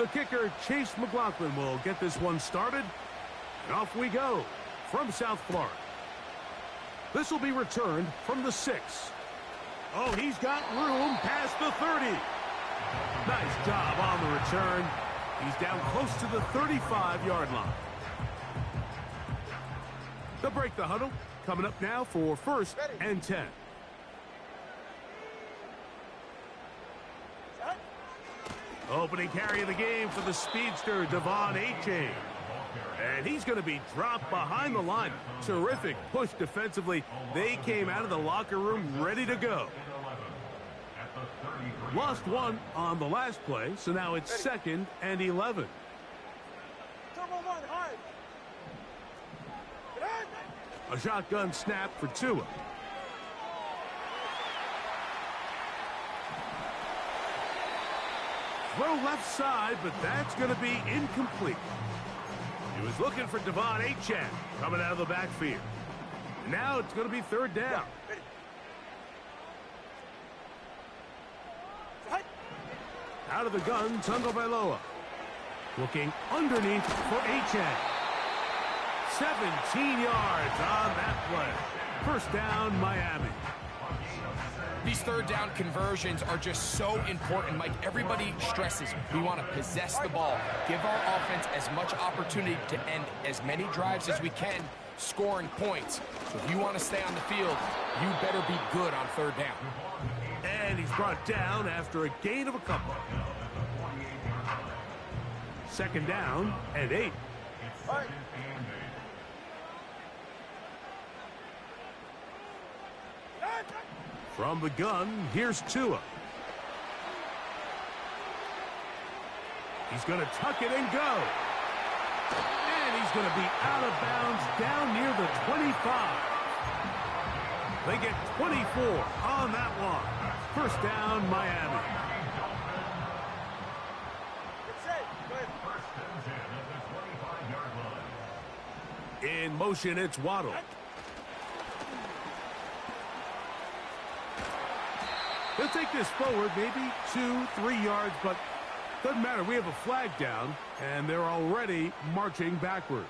The kicker, Chase McLaughlin, will get this one started. And off we go from South Florida. This will be returned from the 6. Oh, he's got room past the 30. Nice job on the return. He's down close to the 35-yard line. They'll break the huddle. Coming up now for 1st and 10. Opening carry of the game for the speedster, Devon Achane. And he's going to be dropped behind the line. Terrific push defensively. They came out of the locker room ready to go. Lost one on the last play, so now it's 2nd and 11. A shotgun snap for Tua. Throw left side, but that's going to be incomplete. He was looking for Devon Achane coming out of the backfield. Now it's going to be 3rd down. Out of the gun, Tagovailoa. Looking underneath for Achane. 17 yards on that play. 1st down, Miami. These 3rd down conversions are just so important, Mike. Everybody stresses we want to possess the ball, give our offense as much opportunity to end as many drives as we can, scoring points. So if you want to stay on the field, you better be good on 3rd down. And he's brought down after a gain of a couple. 2nd down and 8. From the gun, here's Tua. He's going to tuck it and go. And he's going to be out of bounds down near the 25. They get 24 on that one. 1st down, Miami. In motion, it's Waddle. He'll take this forward, maybe 2-3 yards, but doesn't matter. We have a flag down, and they're already marching backward.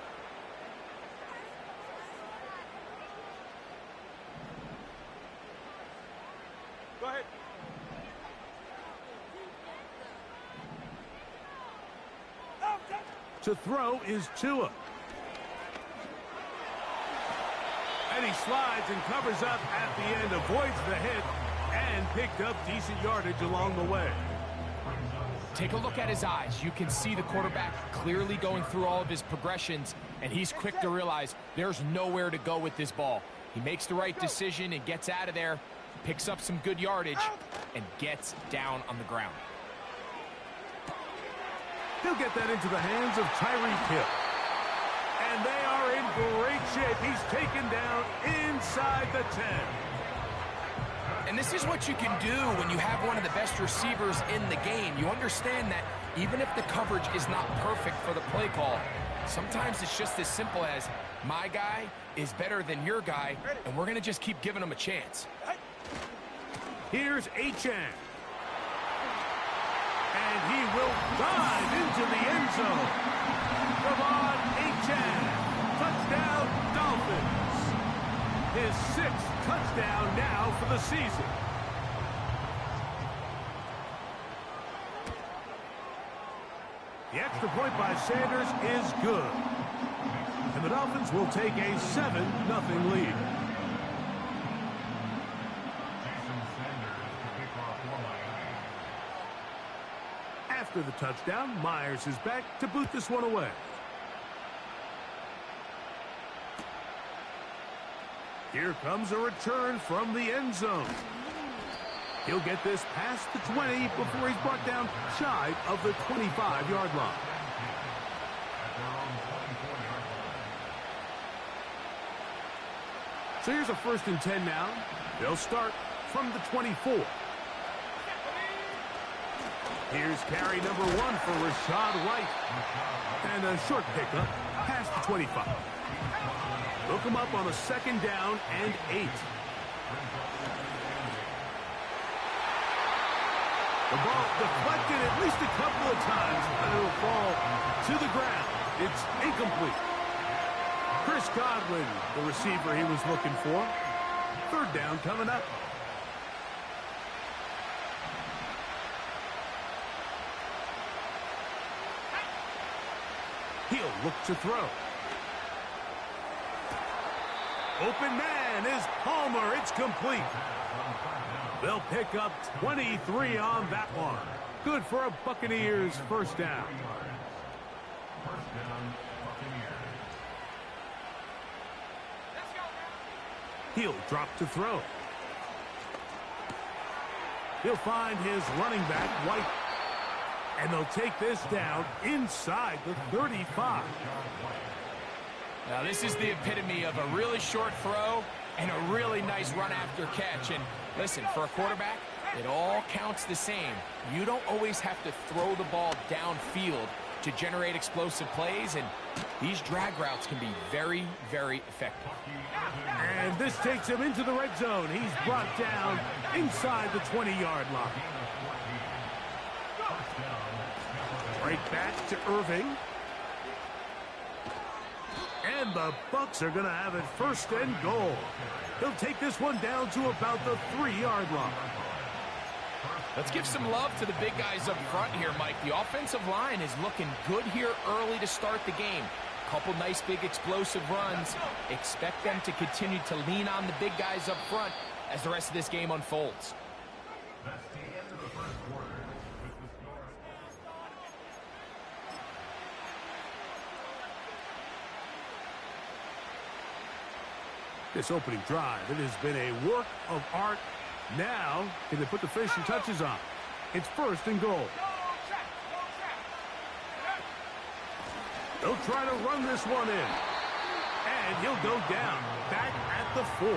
Go ahead. To throw is Tua. And he slides and covers up at the end, avoids the hit, and picked up decent yardage along the way. Take a look at his eyes. You can see the quarterback clearly going through all of his progressions, and he's quick to realize there's nowhere to go with this ball. He makes the right decision and gets out of there, picks up some good yardage, and gets down on the ground. He'll get that into the hands of Tyreek Hill. And they are in great shape. He's taken down inside the 10. And this is what you can do when you have one of the best receivers in the game. You understand that even if the coverage is not perfect for the play call, sometimes it's just as simple as my guy is better than your guy, and we're going to just keep giving him a chance. Here's Achane. And he will dive into the end zone. Devon Achane. Touchdown, Dolphins. His 6th touchdown now for the season. The extra point by Sanders is good. And the Dolphins will take a 7-0 lead. After the touchdown, Myers is back to boot this one away. Here comes a return from the end zone. He'll get this past the 20 before he's brought down shy of the 25-yard line. So here's a 1st and 10 now. They'll start from the 24. Here's carry number 1 for Rashad White. And a short pickup past the 25. Look him up on a 2nd down and 8. The ball deflected at least a couple of times. It'll fall to the ground. It's incomplete. Chris Godwin, the receiver he was looking for. Third down coming up. He'll look to throw. Open man is Palmer. It's complete. They'll pick up 23 on that one. Good for a Buccaneers first down. He'll drop to throw. He'll find his running back, White. And they'll take this down inside the 35. Now, this is the epitome of a really short throw and a really nice run after catch. And listen, for a quarterback, it all counts the same. You don't always have to throw the ball downfield to generate explosive plays, and these drag routes can be very, very effective. And this takes him into the red zone. He's brought down inside the 20-yard line. Right back to Irving. And the Bucs are going to have it first and goal. They'll take this one down to about the 3-yard line. Let's give some love to the big guys up front here, Mike. The offensive line is looking good here early to start the game. Couple nice big explosive runs. Expect them to continue to lean on the big guys up front as the rest of this game unfolds. That's the end of the first quarter. This opening drive, it has been a work of art. Now, can they put the finishing touches on? It's first and goal. They'll try to run this one in. And he'll go down, back at the 4.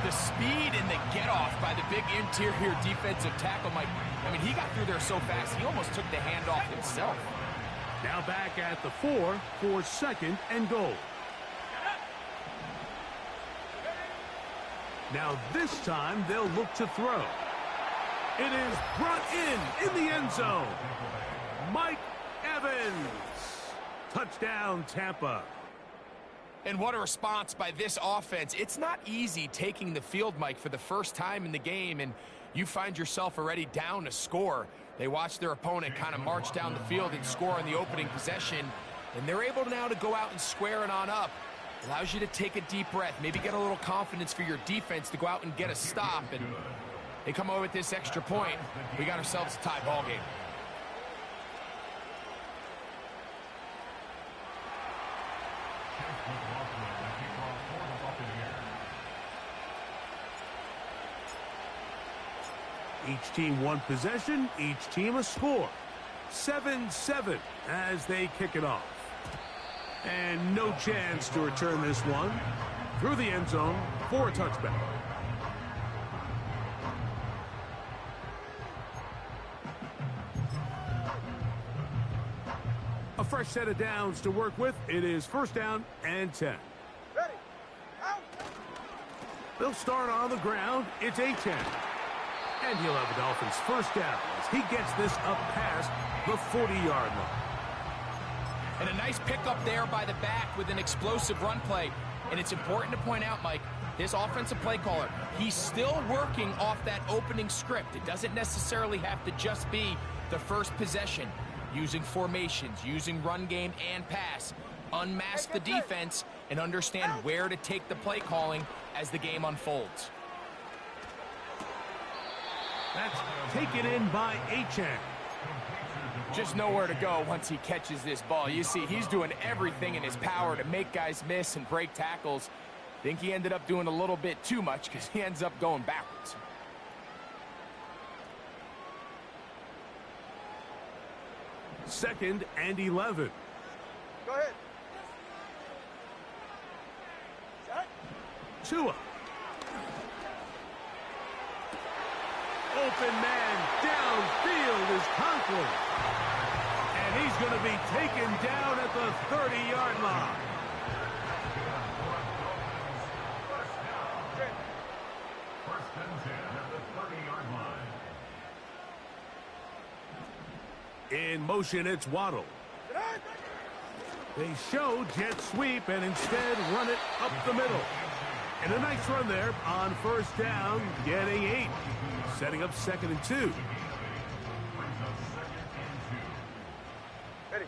The speed and the get-off by the big interior defensive tackle, Mike. I mean, he got through there so fast, he almost took the handoff himself. Now back at the 4 for second and goal. Now this time they'll look to throw. It is brought in the end zone. Mike Evans. Touchdown, Tampa. And what a response by this offense. It's not easy taking the field, Mike, for the first time in the game, and you find yourself already down a score. They watch their opponent kind of march down the field and score in the opening possession, and they're able now to go out and square it on up. Allows you to take a deep breath, maybe get a little confidence for your defense to go out and get a stop, and they come away with this extra point. We got ourselves a tie ball game. Each team one possession, each team a score. 7-7 as they kick it off. And no chance to return this one through the end zone for a touchback. A fresh set of downs to work with. It is first down and 10. Ready. Out. They'll start on the ground. It's a 10. And he'll have the Dolphins first down as he gets this up past the 40-yard line. And a nice pickup there by the back with an explosive run play. And it's important to point out, Mike, this offensive play caller, he's still working off that opening script. It doesn't necessarily have to just be the first possession. Using formations, using run game and pass. Unmask the defense and understand where to take the play calling as the game unfolds. That's taken in by Achane. Just nowhere to go once he catches this ball. You see, he's doing everything in his power to make guys miss and break tackles. Think he ended up doing a little bit too much because he ends up going backwards. Second and 11. Go ahead. Tua. Open man downfield is Conklin. And he's going to be taken down at the 30-yard line. First and 10 at the 30-yard line. In motion, it's Waddle. They show jet sweep and instead run it up the middle. And a nice run there on first down, getting 8. Setting up 2nd and 2. Ready.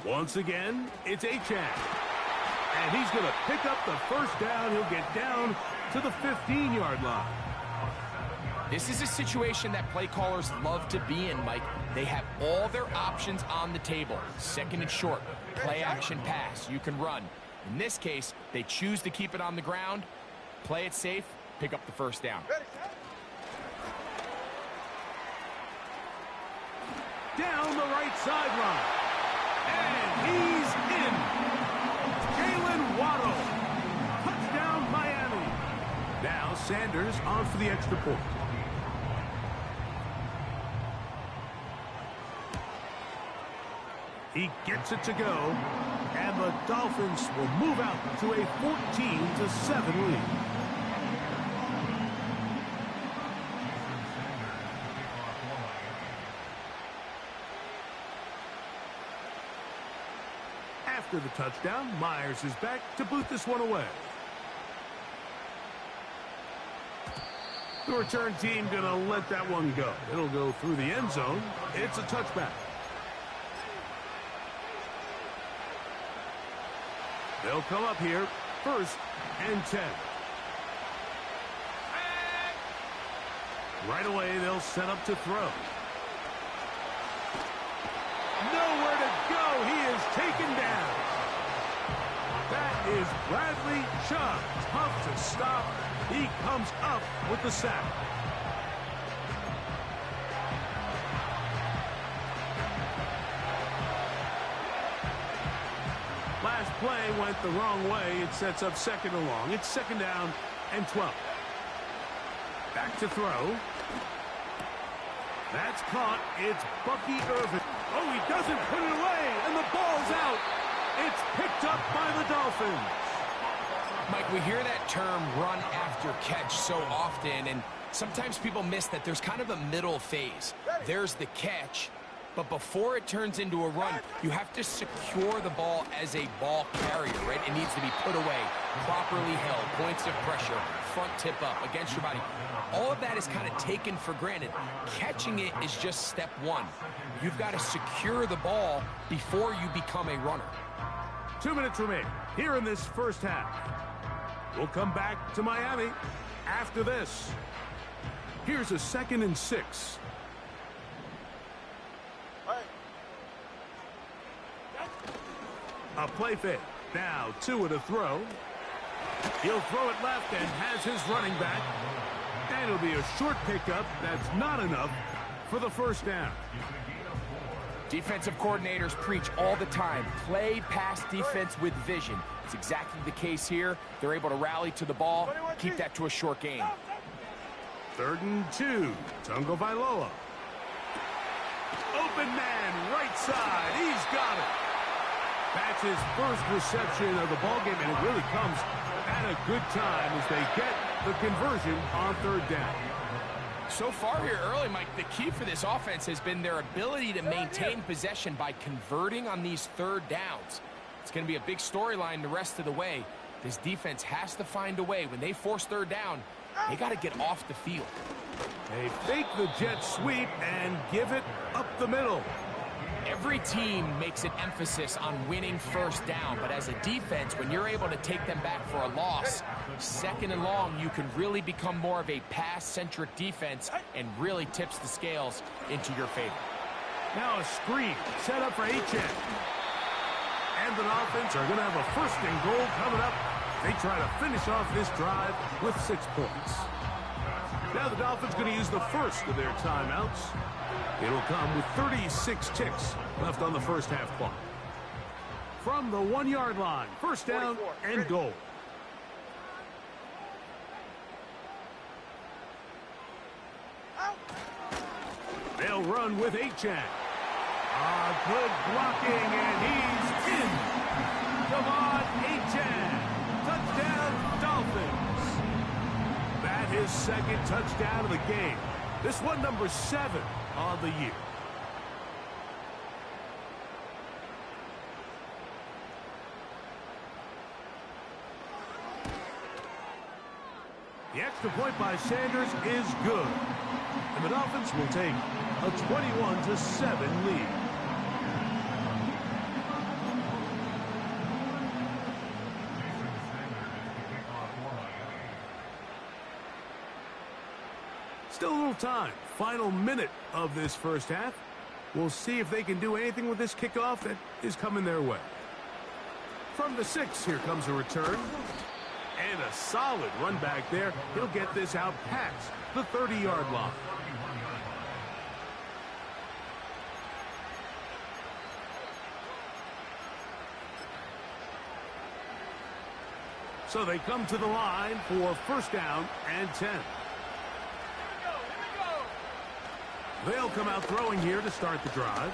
Once again, it's Achane. And he's going to pick up the first down. He'll get down to the 15-yard line. This is a situation that play callers love to be in, Mike. They have all their options on the table. 2nd and short, play action pass, you can run. In this case, they choose to keep it on the ground, play it safe, pick up the first down. Down the right sideline. And he's in. Jalen Waddle. Touchdown, Miami. Now Sanders on for the extra point. He gets it to go, and the Dolphins will move out to a 14-7 lead. After the touchdown, Myers is back to boot this one away. The return team going to let that one go. It'll go through the end zone. It's a touchback. They'll come up here, 1st and 10. Right away, they'll set up to throw. Nowhere to go. He is taken down. That is Bradley Chubb. Tough to stop. He comes up with the sack. Last play went the wrong way. It sets up 2nd and long. It's 2nd down and 12. Back to throw. That's caught. It's Bucky Irvin. Oh, he doesn't put it away, and the ball's out. It's picked up by the Dolphins. Mike, we hear that term run after catch so often, and sometimes people miss that there's kind of a middle phase. There's the catch, but before it turns into a run, you have to secure the ball as a ball carrier, right? It needs to be put away, properly held, points of pressure, front tip up against your body. All of that is kind of taken for granted. Catching it is just step one. You've got to secure the ball before you become a runner. 2 minutes remain here in this first half. We'll come back to Miami after this. Here's a 2nd and 6. A play fake. Now 2 at a throw. He'll throw it left and has his running back. And it'll be a short pickup. That's not enough for the first down. Defensive coordinators preach all the time, play pass defense with vision. It's exactly the case here. They're able to rally to the ball, keep that to a short gain. 3rd and 2. Tungo Vailoa. Open man, right side. He's got it. That's his first reception of the ballgame, and it really comes at a good time as they get the conversion on 3rd down. So far here early, Mike, the key for this offense has been their ability to maintain possession by converting on these 3rd downs. It's going to be a big storyline the rest of the way. This defense has to find a way. When they force 3rd down, they got to get off the field. They fake the jet sweep and give it up the middle. Every team makes an emphasis on winning 1st down, but as a defense, when you're able to take them back for a loss, 2nd and long, you can really become more of a pass-centric defense and really tips the scales into your favor. Now a screen set up for Achane. And the Dolphins are going to have a 1st and goal coming up. They try to finish off this drive with 6 points. Now the Dolphins going to use the first of their timeouts. It'll come with 36 ticks left on the first half clock. From the 1-yard line, 1st down and goal. They'll run with Achane. Good blocking, and he's in. Come on, Achane. Touchdown, Dolphins. That got his second touchdown of the game. This one number 7 on the year. The extra point by Sanders is good. And the Dolphins will take a 21-7 lead. Still a little time. Final minute of this first half. We'll see if they can do anything with this kickoff that is coming their way. From the 6, here comes a return. And a solid run back there. He'll get this out past the 30-yard line. So they come to the line for first down and 10. They'll come out throwing here to start the drive.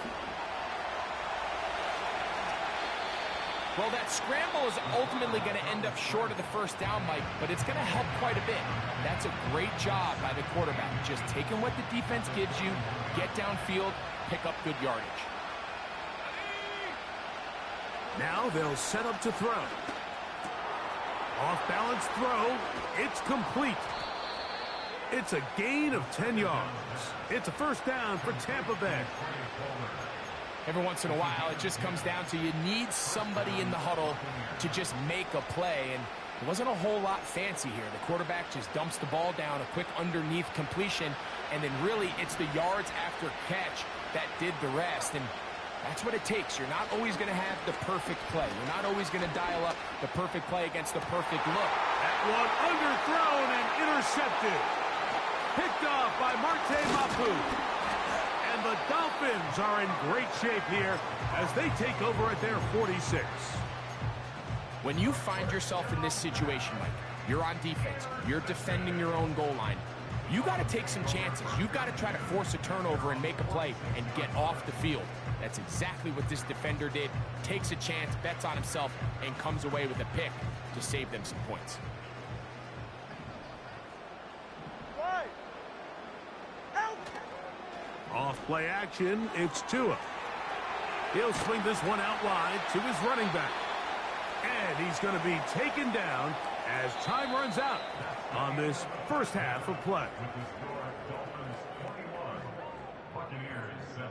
Well, that scramble is ultimately going to end up short of the first down, Mike, but it's going to help quite a bit. That's a great job by the quarterback. Just taking what the defense gives you, get downfield, pick up good yardage. Now they'll set up to throw. Off-balance throw. It's complete. It's a gain of 10 yards. It's a first down for Tampa Bay. Every once in a while, it just comes down to you need somebody in the huddle to just make a play, and it wasn't a whole lot fancy here. The quarterback just dumps the ball down, a quick underneath completion, and then really it's the yards after catch that did the rest, and that's what it takes. You're not always going to have the perfect play. You're not always going to dial up the perfect play against the perfect look. That one underthrown and intercepted. Picked off by Marte Mapu. And the Dolphins are in great shape here as they take over at their 46. When you find yourself in this situation, Mike, you're on defense, you're defending your own goal line, you got to take some chances. You've got to try to force a turnover and make a play and get off the field. That's exactly what this defender did. Takes a chance, bets on himself, and comes away with a pick to save them some points. Off play action, it's Tua. He'll swing this one out wide to his running back. And he's going to be taken down as time runs out on this first half of play. Dolphins 21, Buccaneers 7.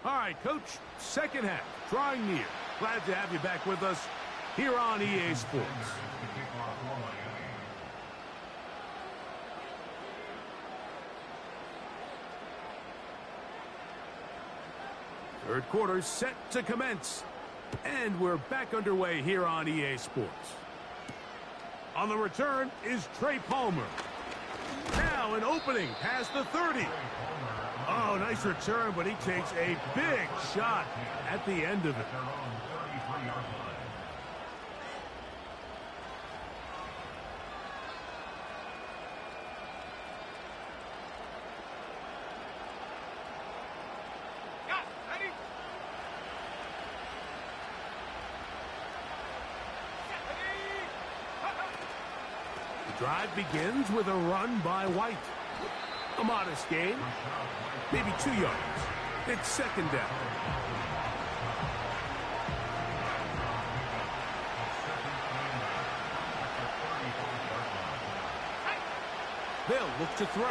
All right, Coach, second half, drawing near. Glad to have you back with us here on EA Sports. Third quarter set to commence. And we're back underway here on EA Sports. On the return is Trey Palmer. Now an opening past the 30. Oh, nice return, but he takes a big shot at the end of it. The drive begins with a run by White. A modest gain, maybe 2 yards. It's second down. They'll look to throw.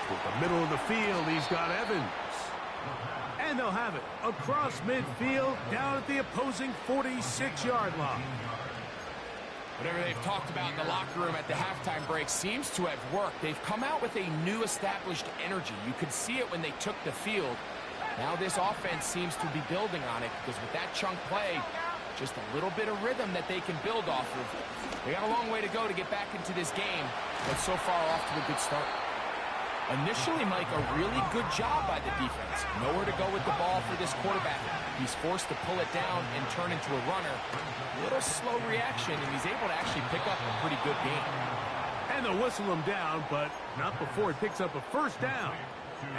Toward the middle of the field, he's got Evans. And they'll have it across midfield down at the opposing 46-yard line. Whatever they've talked about in the locker room at the halftime break seems to have worked. They've come out with a new established energy. You could see it when they took the field. Now this offense seems to be building on it because with that chunk play, just a little bit of rhythm that they can build off of. They got a long way to go to get back into this game, but so far off to a good start. Initially, Mike, a really good job by the defense. Nowhere to go with the ball for this quarterback. He's forced to pull it down and turn into a runner. A little slow reaction, and he's able to actually pick up a pretty good game. And they'll whistle him down, but not before he picks up a first down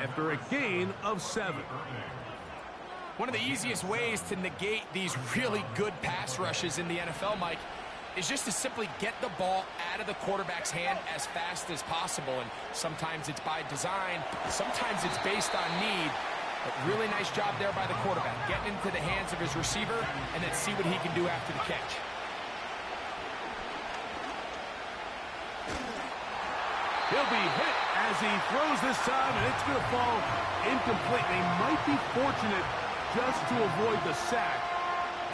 after a gain of 7. One of the easiest ways to negate these really good pass rushes in the NFL, Mike, is just to simply get the ball out of the quarterback's hand as fast as possible. And sometimes it's by design, sometimes it's based on need. But really nice job there by the quarterback, getting into the hands of his receiver and then see what he can do after the catch. He'll be hit as he throws this time, and it's going to fall incomplete. They might be fortunate just to avoid the sack,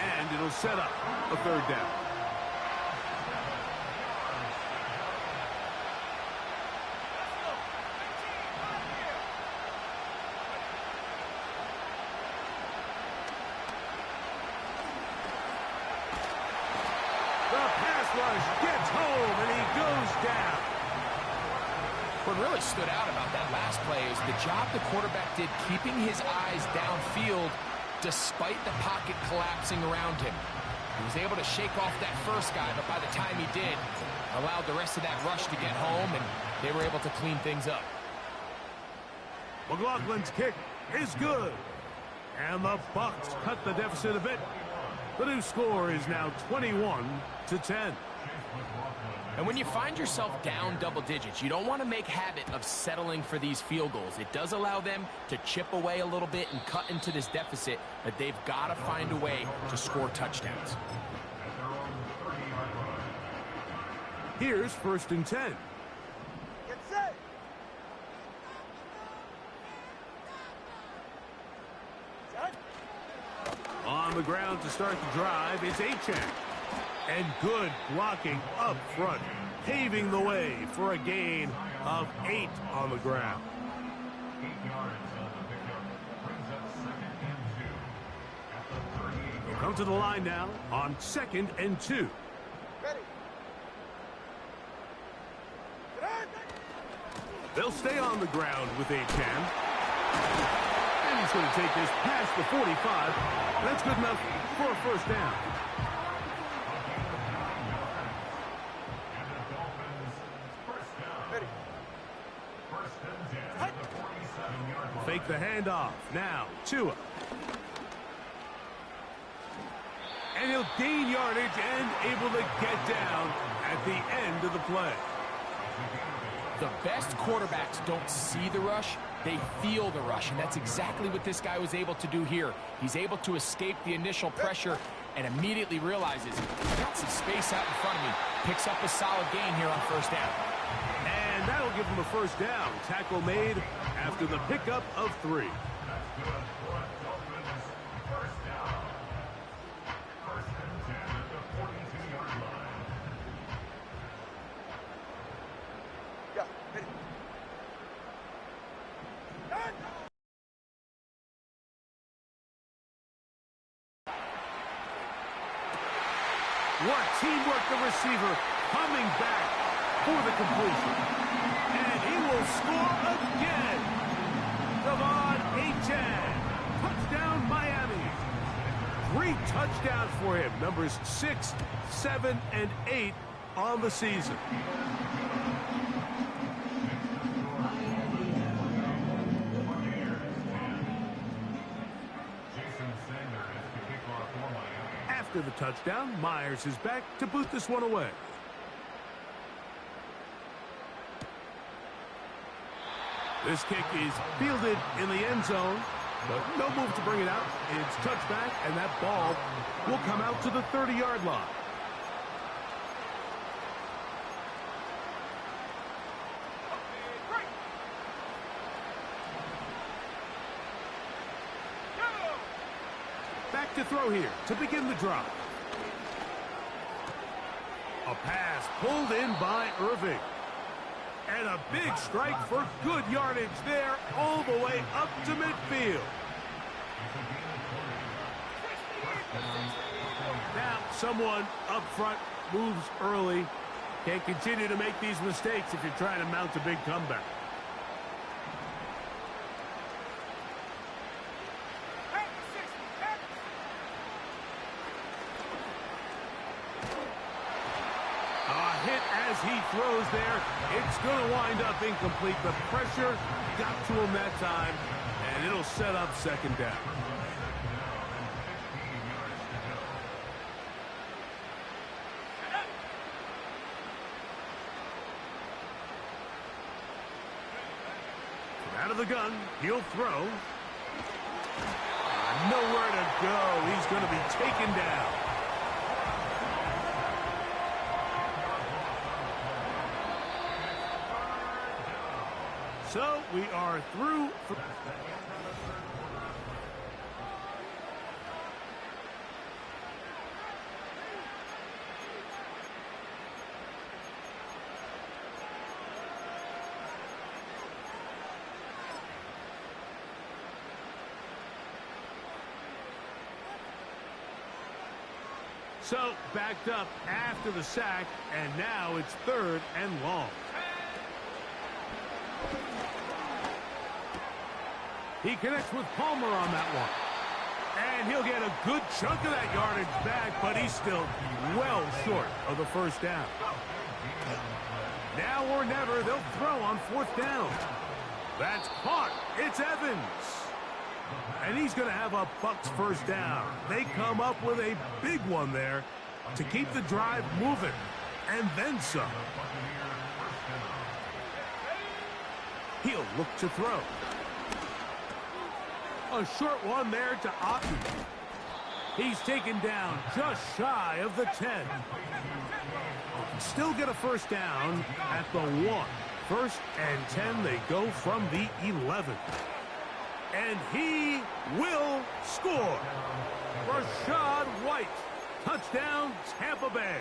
and it'll set up a third down. Gets home, and he goes down. What really stood out about that last play is the job the quarterback did keeping his eyes downfield despite the pocket collapsing around him. He was able to shake off that first guy, but by the time he did, allowed the rest of that rush to get home, and they were able to clean things up. McLaughlin's kick is good, and the Bucs cut the deficit a bit. The new score is now 21-10. And when you find yourself down double digits, you don't want to make habit of settling for these field goals. It does allow them to chip away a little bit and cut into this deficit, but they've got to find a way to score touchdowns. Here's 1st and 10. Get set. On the ground to start the drive is Achane. And good blocking up front, paving the way for a gain of 8 on the ground. 8 yards on the pickup. Brings up 2nd and 2 at the 38. They'll come to the line now on 2nd and 2. Ready. They'll stay on the ground with Achane. And he's going to take this past the 45. That's good enough for a first down. And the Dolphins first down. Ready. 1st and 10 at the 47-yard line. Fake the handoff. Now, Tua. And he'll gain yardage and able to get down at the end of the play. The best quarterbacks don't see the rush, they feel the rush, and that's exactly what this guy was able to do here. He's able to escape the initial pressure and immediately realizes, I've got some space out in front of me. Picks up a solid gain here on first down. And that'll give him a first down. Tackle made after the pickup of 3. That's good for a Dolphins first down. 1st and 10 at the 42-yard line. Yeah, ready. What teamwork, the receiver coming back for the completion. And he will score again. Devon Achane. Touchdown, Miami. 3 touchdowns for him. Numbers 6, 7, and 8 on the season. After the touchdown, Myers is back to boot this one away. This kick is fielded in the end zone, but no move to bring it out. It's touchback, and that ball will come out to the 30-yard line. Back to throw here to begin the drive. A pass pulled in by Irving. And a big strike for good yardage there all the way up to midfield. Now someone up front moves early. Can't continue to make these mistakes if you're trying to mount a big comeback. he throws there, it's going to wind up incomplete. The pressure got to him that time, and it'll set up second down. Out of the gun, he'll throw. Nowhere to go. He's going to be taken down. So we are through. So backed up after the sack, and now it's 3rd and long. He connects with Palmer on that one. And he'll get a good chunk of that yardage back, but he's still well short of the first down. Now or never, they'll throw on 4th down. That's caught. It's Evans. And he's going to have a Bucs first down. They come up with a big one there to keep the drive moving. And then some. He'll look to throw. A short one there to Otten. He's taken down just shy of the 10. Still get a first down at the 1. 1st and 10, they go from the 11. And he will score. Rashad White. Touchdown, Tampa Bay.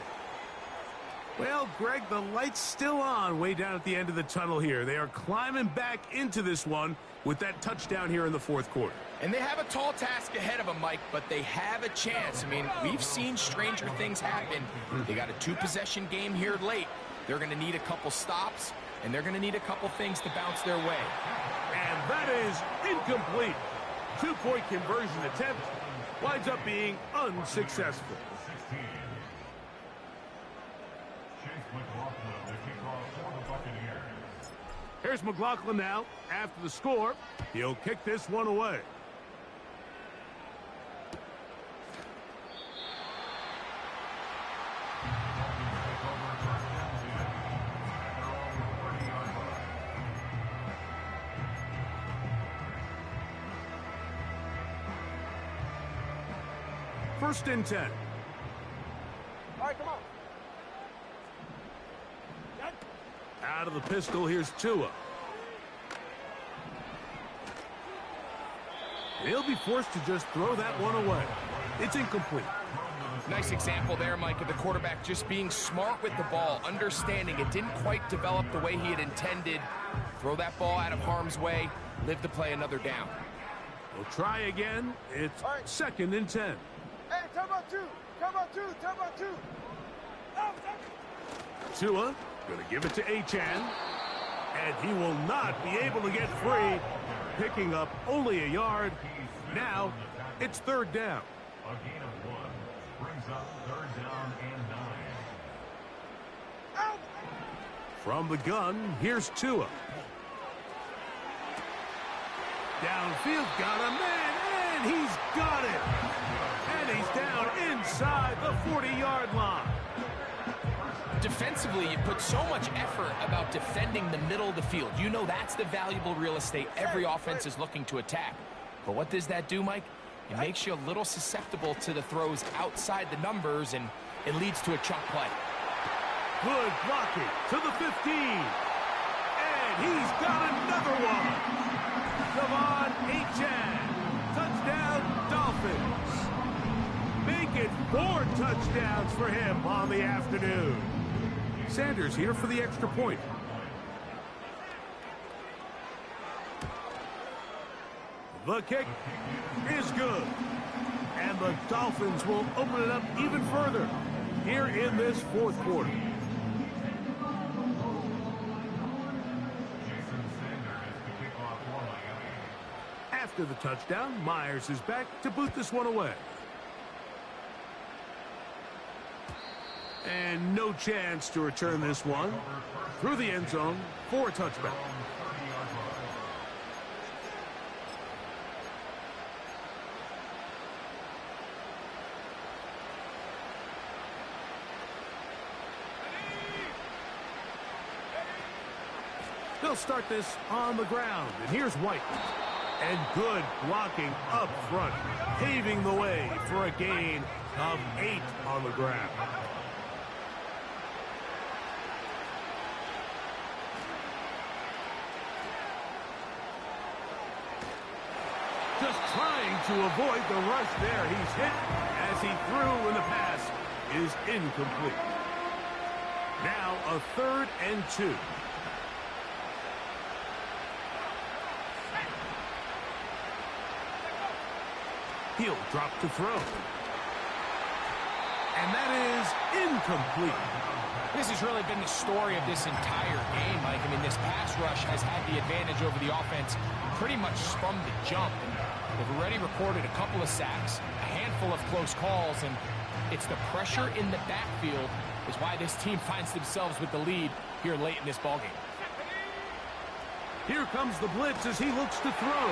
Well, Greg, the light's still on way down at the end of the tunnel here. They are climbing back into this one with that touchdown here in the 4th quarter. And they have a tall task ahead of them, Mike, but they have a chance. I mean, we've seen stranger things happen. They got a 2-possession game here late. They're going to need a couple stops, and they're going to need a couple things to bounce their way. And that is incomplete. 2-point conversion attempt winds up being unsuccessful. Here's McLaughlin now. After the score, he'll kick this one away. First and 10. All right, come on. Out of the pistol, here's Tua. He'll be forced to just throw that one away. It's incomplete. Nice example there, Mike, of the quarterback just being smart with the ball, understanding it didn't quite develop the way he had intended. Throw that ball out of harm's way, live to play another down. We'll try again. It's 2nd and 10. Hey, time about 2. Time about 2. Time about 2. Tua going to give it to Achane. And he will not be able to get free. Picking up only a yard. Now it's 3rd down. A gain of 1 brings up 3rd down and 9. From the gun, here's Tua. Downfield, got a man, and he's got it. And he's down inside the 40-yard line. Defensively, you put so much effort about defending the middle of the field. You know that's the valuable real estate every offense is looking to attack. But what does that do, Mike? It makes you a little susceptible to the throws outside the numbers, and it leads to a chunk play. Good blocking to the 15. And he's got another one. Devon Achane. Touchdown, Dolphins. Make it 4 touchdowns for him on the afternoon. Sanders here for the extra point. The kick is good. And the Dolphins will open it up even further here in this 4th quarter. After the touchdown, Myers is back to boot this one away. And no chance to return this one through the end zone for a touchback. They'll start this on the ground, and here's White. And good blocking up front, paving the way for a gain of 8 on the ground. Just trying to avoid the rush there. He's hit as he threw, and the pass is incomplete. Now a 3rd and 2. He'll drop to throw. And that is incomplete. This has really been the story of this entire game, Mike. I mean, this pass rush has had the advantage over the offense pretty much from the jump. And they've already recorded a couple of sacks, a handful of close calls, and it's the pressure in the backfield is why this team finds themselves with the lead here late in this ballgame. Here comes the blitz as he looks to throw.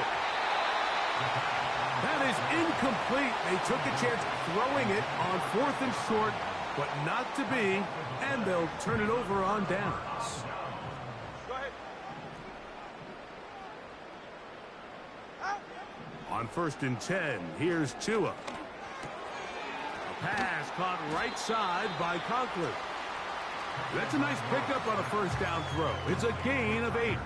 That is incomplete. They took a chance throwing it on 4th and short, but not to be, and they'll turn it over on downs. Go ahead. On 1st and 10, here's Tua. A pass caught right side by Conklin. That's a nice pickup on a 1st down throw. It's a gain of 8.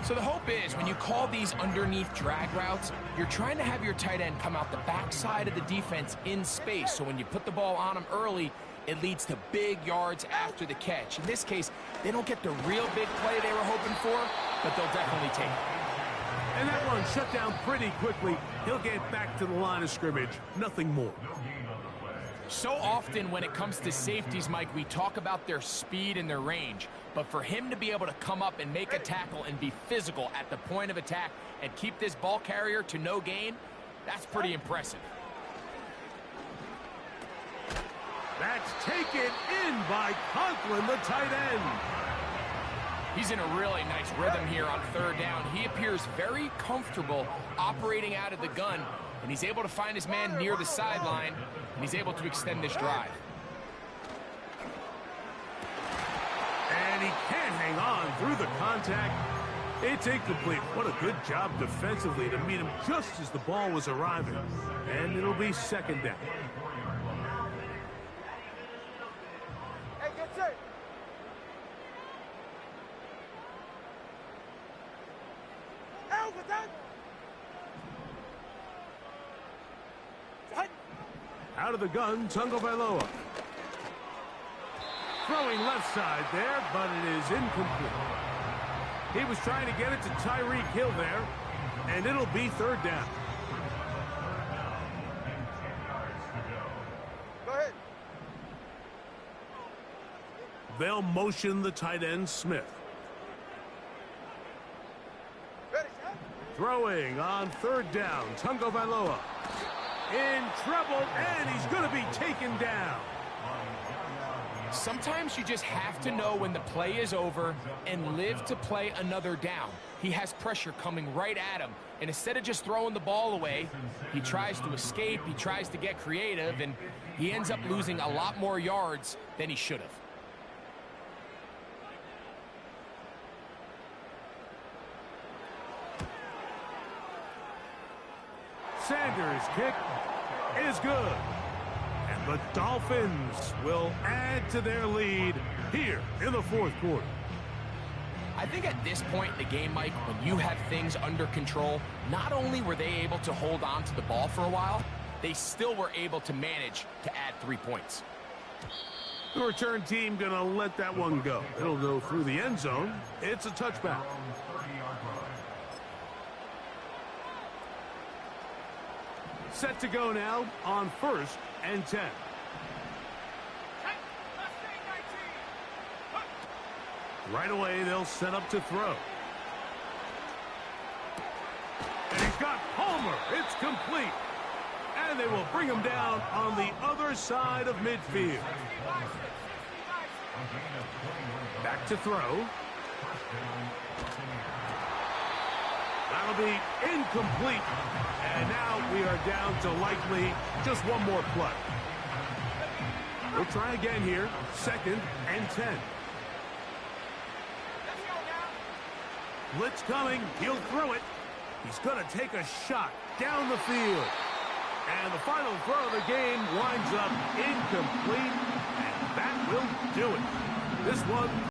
So the hope is when you call these underneath drag routes, you're trying to have your tight end come out the backside of the defense in space. So when you put the ball on him early, it leads to big yards after the catch. In this case, they don't get the real big play they were hoping for, but they'll definitely take it. And that one shut down pretty quickly. He'll get back to the line of scrimmage. Nothing more. So often when it comes to safeties, Mike, we talk about their speed and their range. But for him to be able to come up and make a tackle and be physical at the point of attack and keep this ball carrier to no gain, that's pretty impressive. That's taken in by Conklin, the tight end. He's in a really nice rhythm here on 3rd down. He appears very comfortable operating out of the gun, and he's able to find his man near the sideline, and he's able to extend this drive. And he can't hang on through the contact. It's incomplete. What a good job defensively to meet him just as the ball was arriving. And it'll be 2nd down. Hey, get set. Out with that. Out of the gun, Tagovailoa. Throwing left side there, but it is incomplete. He was trying to get it to Tyreek Hill there, and it'll be 3rd down. Go ahead. They'll motion the tight end, Smith. Ready, set. Throwing on 3rd down, Tagovailoa. In trouble, and he's going to be taken down. Sometimes you just have to know when the play is over and live to play another down. He has pressure coming right at him, and instead of just throwing the ball away, he tries to escape, he tries to get creative, and he ends up losing a lot more yards than he should have. Sanders' kick is good. And the Dolphins will add to their lead here in the 4th quarter. I think at this point in the game, Mike, when you have things under control, not only were they able to hold on to the ball for a while, they still were able to manage to add 3 points. The return team going to let that one go. It'll go through the end zone. It's a touchback. Set to go now on 1st and 10. Right away, they'll set up to throw. And he's got Palmer. It's complete. And they will bring him down on the other side of midfield. Back to throw. That'll be incomplete. And now we are down to likely just one more play. We'll try again here. 2nd and 10. Blitz coming. He'll throw it. He's going to take a shot down the field. And the final throw of the game winds up incomplete. And that will do it. This one